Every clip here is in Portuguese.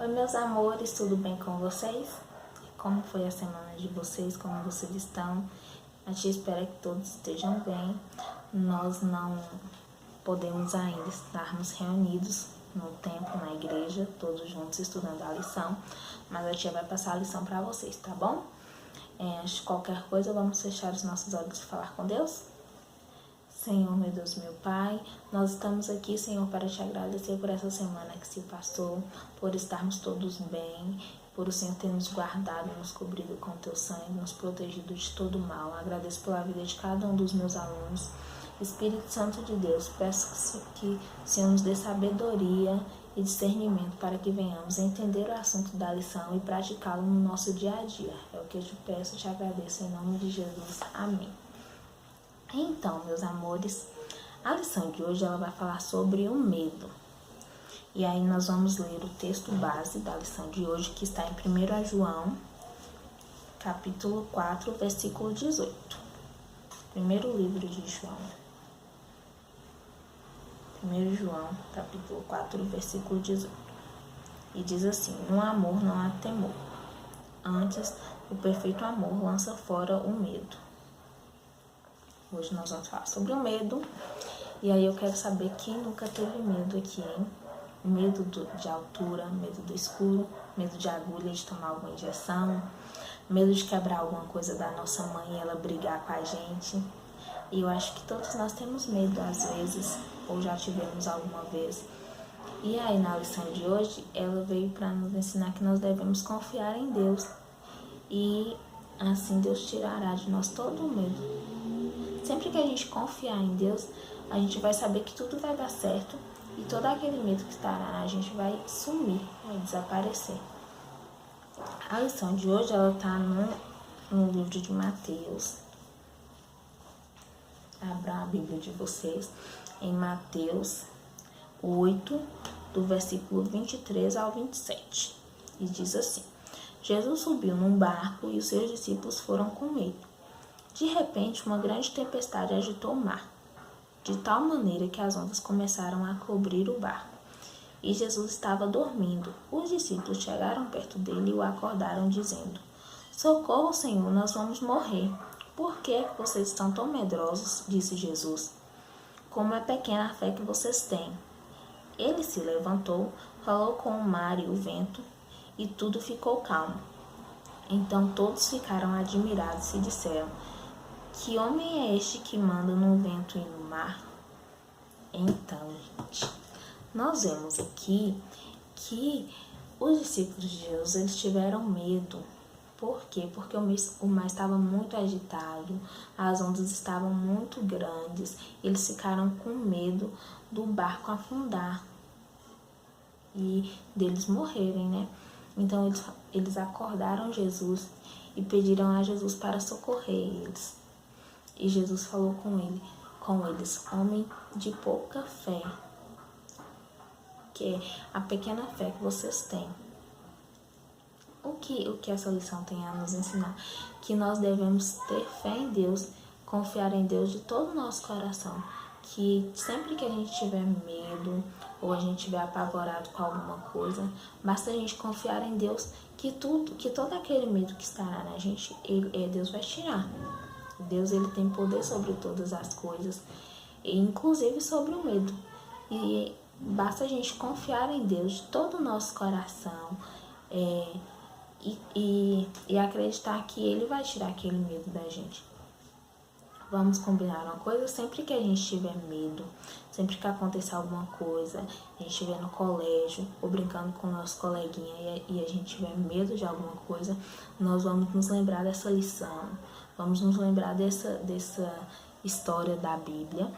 Oi, meus amores, tudo bem com vocês? Como foi a semana de vocês? Como vocês estão? A gente espera que todos estejam bem. Nós não podemos ainda estarmos reunidos no templo, na igreja, todos juntos estudando a lição, mas a tia vai passar a lição para vocês, tá bom? Antes de qualquer coisa, vamos fechar os nossos olhos e falar com Deus? Senhor, meu Deus, meu Pai, nós estamos aqui, Senhor, para te agradecer por essa semana que se passou, por estarmos todos bem, por o Senhor ter nos guardado, nos cobrido com teu sangue, nos protegido de todo mal. Agradeço pela vida de cada um dos meus alunos. Espírito Santo de Deus, peço que o Senhor nos dê sabedoria e discernimento para que venhamos entender o assunto da lição e praticá-lo no nosso dia a dia. É o que eu te peço e te agradeço em nome de Jesus. Amém. Então, meus amores, a lição de hoje ela vai falar sobre o medo. E aí nós vamos ler o texto base da lição de hoje, que está em 1 João, capítulo 4, versículo 18. Primeiro livro de João. 1 João, capítulo 4, versículo 18. E diz assim: no amor não há temor. Antes, o perfeito amor lança fora o medo. Hoje nós vamos falar sobre o medo. E aí eu quero saber quem nunca teve medo aqui, hein? Medo de altura, medo do escuro, medo de agulha, de tomar alguma injeção, medo de quebrar alguma coisa da nossa mãe e ela brigar com a gente. E eu acho que todos nós temos medo às vezes, ou já tivemos alguma vez. E aí na lição de hoje, ela veio para nos ensinar que nós devemos confiar em Deus. E assim Deus tirará de nós todo o medo. Sempre que a gente confiar em Deus, a gente vai saber que tudo vai dar certo e todo aquele medo que estará na gente vai sumir, vai desaparecer. A lição de hoje ela está no livro de Mateus. Abra a Bíblia de vocês em Mateus 8, do versículo 23 ao 27. E diz assim: Jesus subiu num barco e os seus discípulos foram com medo. De repente, uma grande tempestade agitou o mar, de tal maneira que as ondas começaram a cobrir o barco. E Jesus estava dormindo. Os discípulos chegaram perto dele e o acordaram, dizendo: Socorro, Senhor, nós vamos morrer. Por que vocês estão tão medrosos? Disse Jesus. Como é pequena a fé que vocês têm. Ele se levantou, falou com o mar e o vento, e tudo ficou calmo. Então todos ficaram admirados e disseram: Que homem é este que manda no vento e no mar? Então, gente, nós vemos aqui que os discípulos de Jesus, eles tiveram medo. Por quê? Porque o mar estava muito agitado, as ondas estavam muito grandes, eles ficaram com medo do barco afundar e deles morrerem, né? Então, eles acordaram Jesus e pediram a Jesus para socorrer eles. E Jesus falou com eles: homem de pouca fé, que é a pequena fé que vocês têm. O que essa lição tem a nos ensinar? Que nós devemos ter fé em Deus, confiar em Deus de todo o nosso coração. Que sempre que a gente tiver medo ou a gente estiver apavorado com alguma coisa, basta a gente confiar em Deus que todo aquele medo que estará na gente, Deus vai tirar. Deus, ele tem poder sobre todas as coisas, inclusive sobre o medo. E basta a gente confiar em Deus de todo o nosso coração e acreditar que ele vai tirar aquele medo da gente. Vamos combinar uma coisa? Sempre que a gente tiver medo, sempre que acontecer alguma coisa, a gente estiver no colégio ou brincando com o nosso coleguinha e a gente tiver medo de alguma coisa, nós vamos nos lembrar dessa lição, vamos nos lembrar dessa história da Bíblia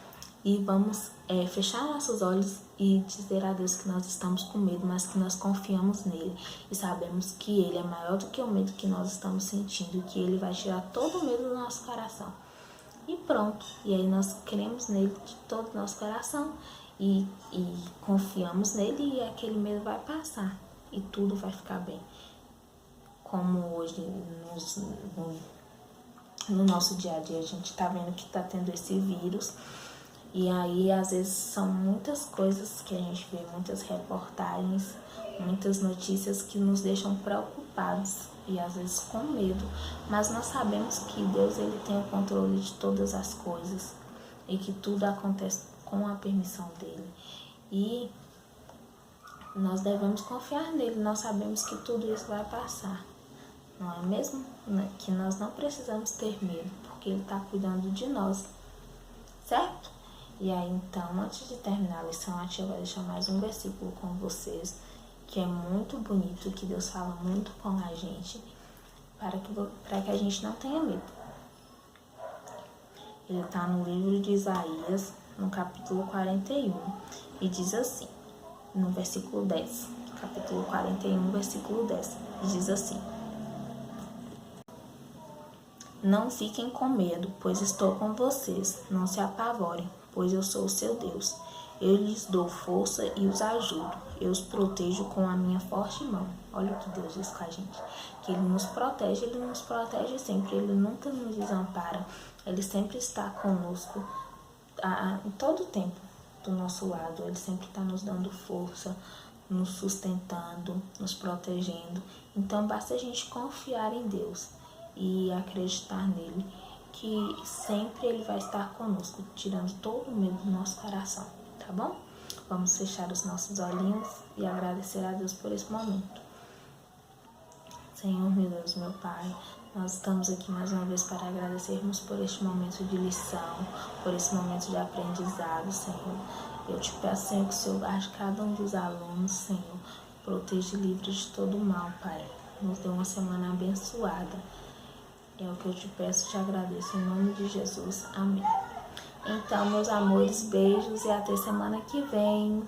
e vamos fechar nossos olhos e dizer a Deus que nós estamos com medo, mas que nós confiamos nele e sabemos que ele é maior do que o medo que nós estamos sentindo, que ele vai tirar todo o medo do nosso coração. E pronto, e aí nós cremos nele de todo o nosso coração e confiamos nele e aquele medo vai passar e tudo vai ficar bem. Como hoje no nosso dia a dia a gente está vendo que está tendo esse vírus E aí, às vezes, são muitas coisas que a gente vê, muitas reportagens, muitas notícias que nos deixam preocupados e às vezes com medo. Mas nós sabemos que Deus, ele tem o controle de todas as coisas e que tudo acontece com a permissão dele. E nós devemos confiar nele, nós sabemos que tudo isso vai passar. Não é mesmo? Que nós não precisamos ter medo, porque ele está cuidando de nós, certo? E aí, então, antes de terminar a lição, a tia vai deixar mais um versículo com vocês, que é muito bonito, que Deus fala muito com a gente, para que a gente não tenha medo. Ele está no livro de Isaías, no capítulo 41, e diz assim, no versículo 10, capítulo 41, versículo 10, e diz assim: Não fiquem com medo, pois estou com vocês. Não se apavorem, pois eu sou o seu Deus. Eu lhes dou força e os ajudo. Eu os protejo com a minha forte mão. Olha o que Deus diz com a gente. Que Ele nos protege sempre. Ele nunca nos desampara. Ele sempre está conosco em todo o tempo do nosso lado. Ele sempre está nos dando força, nos sustentando, nos protegendo. Então, basta a gente confiar em Deus e acreditar nele, que sempre ele vai estar conosco, tirando todo o medo do nosso coração, tá bom? Vamos fechar os nossos olhinhos e agradecer a Deus por esse momento. Senhor, meu Deus, meu Pai, nós estamos aqui mais uma vez para agradecermos por este momento de lição, por esse momento de aprendizado, Senhor. Eu te peço, Senhor, que o Senhor guarde cada um dos alunos, Senhor, proteja e livre de todo o mal, Pai. Nos dê uma semana abençoada. É o que eu te peço e te agradeço em nome de Jesus. Amém. Então, meus amores, beijos e até semana que vem.